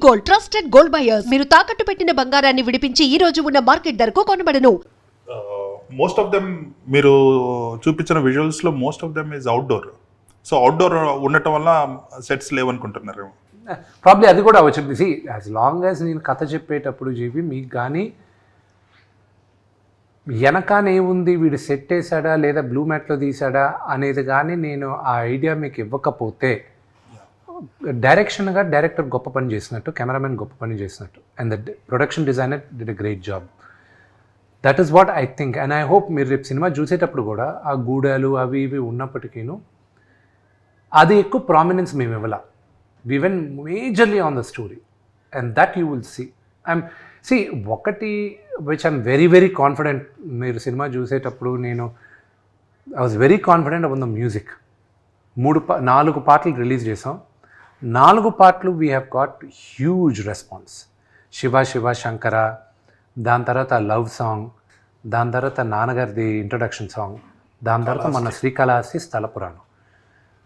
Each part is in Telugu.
Gold, trusted gold buyers. మీరు తాకట్టు పెట్టిన బంగారాన్ని విడిపించి ఈ రోజు ఉన్న మార్కెట్ ధరకు కొనబడను. మోస్ట్ ఆఫ్ దెమ్ మీరు చూపించిన విజువల్స్లో most of them is outdoor. So outdoor ఉండటం వల్ల సెట్స్ లేవనుకుంటున్నారు. ప్రాబ్లీ అది కూడా అవ్వచ్చు. సి యాజ్ లాంగ్ యాజ్ నేను కథ చెప్పేటప్పుడు జీవి మీకు కానీ వెనకానేముంది వీడు సెట్ వేసాడా లేదా బ్లూ మ్యాట్లో తీసాడా అనేది కానీ నేను ఆ ఐడియా మీకు ఇవ్వకపోతే డైరెక్షన్గా డైరెక్టర్ గొప్ప పని చేసినట్టు, కెమెరామెన్ గొప్ప పని చేసినట్టు, and the production designer did a great job. That is what I think. And I hope మీరు రేపు సినిమా చూసేటప్పుడు కూడా ఆ గూడాలు అవి ఇవి ఉన్నప్పటికీను అది ఎక్కువ ప్రామినెన్స్ మేము ఇవ్వాల. We when majorly on the story and that you will see ఒకటి which I'm very very confident. మీరు సినిమా చూసేటప్పుడు I was very confident about the music. 4 పాటలు రిలీజ్ చేసాం. 4 పాటలు we have got huge response. Shiva Shiva Shankara, దాని తర్వాత లవ్ సాంగ్, దాని తర్వాత నాన్నగారిది ఇంట్రడక్షన్ సాంగ్, దాని తర్వాత మన శ్రీకాళహస్తి స్థల పురాణం.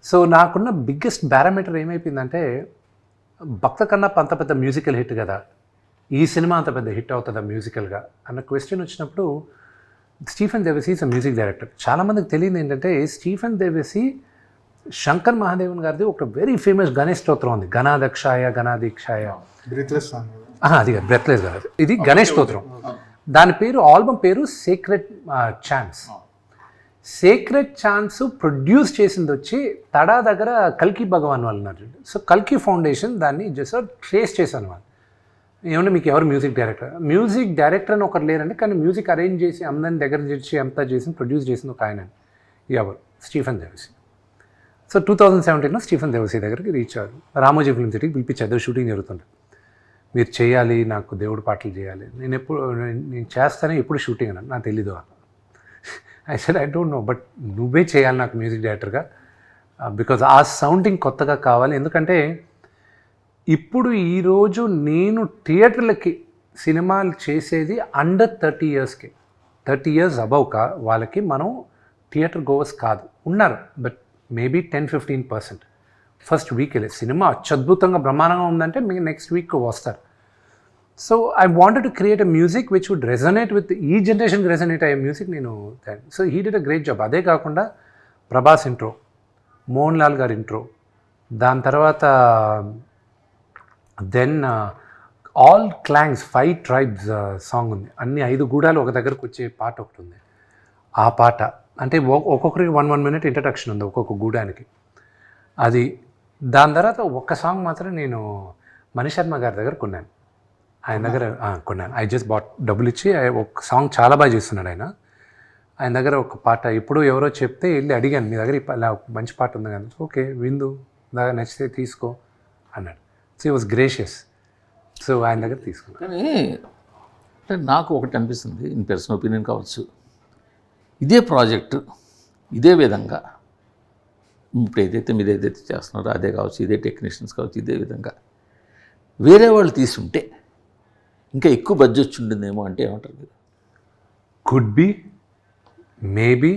సో నాకున్న బిగ్గెస్ట్ పారామీటర్ ఏమైపోయిందంటే భక్త కన్నప్ప అంత పెద్ద మ్యూజికల్ హిట్ కదా, ఈ సినిమా అంత పెద్ద హిట్ అవుతుందా మ్యూజికల్గా అన్న క్వశ్చన్ వచ్చినప్పుడు Stephen Devassy is a music director. చాలామందికి తెలియదు ఏంటంటే స్టీఫెన్ దేవసి శంకర్ మహాదేవన్ గారిది ఒక వెరీ ఫేమస్ గణేష్ స్తోత్రం ఉంది, గణాదక్షాయ గణాదీక్షాయ. అది బ్రెత్లెస్ కాదు, ఇది గణేష్ స్తోత్రం. దాని పేరు ఆల్బమ్ పేరు sacred chance. Sacred chance produce చేసింది వచ్చి తడా దగ్గర కల్కి భగవాన్ వాళ్ళు ఉన్నారు. సో కల్కి ఫౌండేషన్ దాన్ని జస్ట్ ట్రేస్ చేశాను వాళ్ళు. ఏమంటే మీకు ఎవరు మ్యూజిక్ డైరెక్టర్ అని ఒకరు లేరండి, కానీ మ్యూజిక్ అరేంజ్ చేసి అందరిని దగ్గర చేసి అంతా చేసి ప్రొడ్యూస్ చేసింది ఒక ఆయన. ఎవరు? స్టీఫెన్ దేవసి. సో 2017లో స్టీఫెన్ దేవసి దగ్గరికి రీచ్ అయ్యారు. రామోజీ ఫిల్మ్ సిటీకి పిలిపించారు, షూటింగ్ జరుగుతుండే. మీరు చేయాలి, నాకు దేవుడు పాటలు చేయాలి. నేను చేస్తానే ఎప్పుడు షూటింగ్ అన్నాను, నాకు తెలీదు. I said I don't know, but నువ్వే చేయాలి నాకు మ్యూజిక్ డైరెక్టర్గా, బికాజ్ ఆ సౌండింగ్ కొత్తగా కావాలి. ఎందుకంటే ఇప్పుడు ఈరోజు నేను థియేటర్లకి సినిమాలు చేసేది అండర్ 30 yearsకి, 30 years అబవ్ వాళ్ళకి మనం థియేటర్ గోవర్స్ కాదు, ఉన్నారు బట్ మేబీ 10-15%. ఫస్ట్ వీక్ వెళ్ళే సినిమా అత్యద్భుతంగా బ్రహ్మాండంగా ఉందంటే మీకు నెక్స్ట్ వీక్ వస్తారు. So I wanted to create a music which would resonate with ఈ జనరేషన్కి రెజనేట్ అయ్యే మ్యూజిక్ నేను. So he did a great job. అదే కాకుండా ప్రభాస్ ఇంట్రో, మోహన్ లాల్ గారి ఇంట్రో, దాని తర్వాత దెన్ ఆల్ క్లాంగ్స్ 5 tribes సాంగ్ ఉంది. అన్ని 5 గూడాలు ఒక దగ్గరకు వచ్చే పాట ఒకటి ఉంది. ఆ పాట అంటే ఒక్కొక్కరికి 1 minute ఇంట్రడక్షన్ ఉంది ఒక్కొక్క గూడానికి. అది దాని తర్వాత ఒక్క సాంగ్ మాత్రం నేను మణిశర్మ గారి దగ్గర కొన్నాను. ఆయన దగ్గర కొన్నాను. ఐ జస్ట్ బాట్, డబ్బులు ఇచ్చి. ఒక సాంగ్ చాలా బాగా చేస్తున్నాడు ఆయన దగ్గర ఒక పాట. ఇప్పుడు ఎవరో చెప్తే వెళ్ళి అడిగాను, మీ దగ్గర ఇలా మంచి పాట ఉంది కదా. ఓకే విందు, బాగా నచ్చితే తీసుకో అన్నాడు. సో ఈ వాజ్ గ్రేషియస్. సో ఆయన దగ్గర తీసుకున్నాను. కానీ అంటే నాకు ఒకటి అనిపిస్తుంది, ఇన్ పర్సనల్ ఒపీనియన్ కావచ్చు, ఇదే ప్రాజెక్టు ఇదే విధంగా ఇప్పుడు మీరు ఏదైతే చేస్తున్నారో అదే కావచ్చు, ఇదే టెక్నీషియన్స్ కావచ్చు, ఇదే విధంగా వేరే వాళ్ళు తీసుంటే ఇంకా ఎక్కువ బడ్జెట్ ఉంటుందేమో అంటే ఏమంటారు మీరు? Could be, maybe,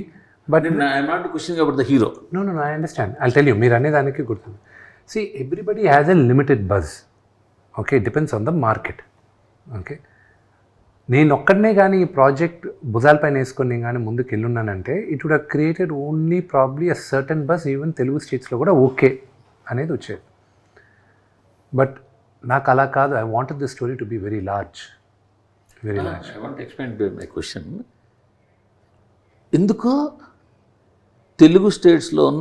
but I'm not questioning about the hero. No I understand. I tell you, మీరు అనేదానికి గుర్తుంది. See, everybody has a limited buzz. Okay, it depends on the market. Okay, నేను ఒక్కడనే కానీ ఈ ప్రాజెక్ట్ భుజాలపైన వేసుకొని నేను కానీ ముందుకు వెళ్ళున్నానంటే it would have created only probably a certain buzz. Even Telugu స్టేట్స్లో కూడా ఓకే అనేది వచ్చేది. బట్ నాకు అలా కాదు. I wanted the story to be very large. I want explain my question. ఎందుకు తెలుగు స్టేట్స్లో ఉన్న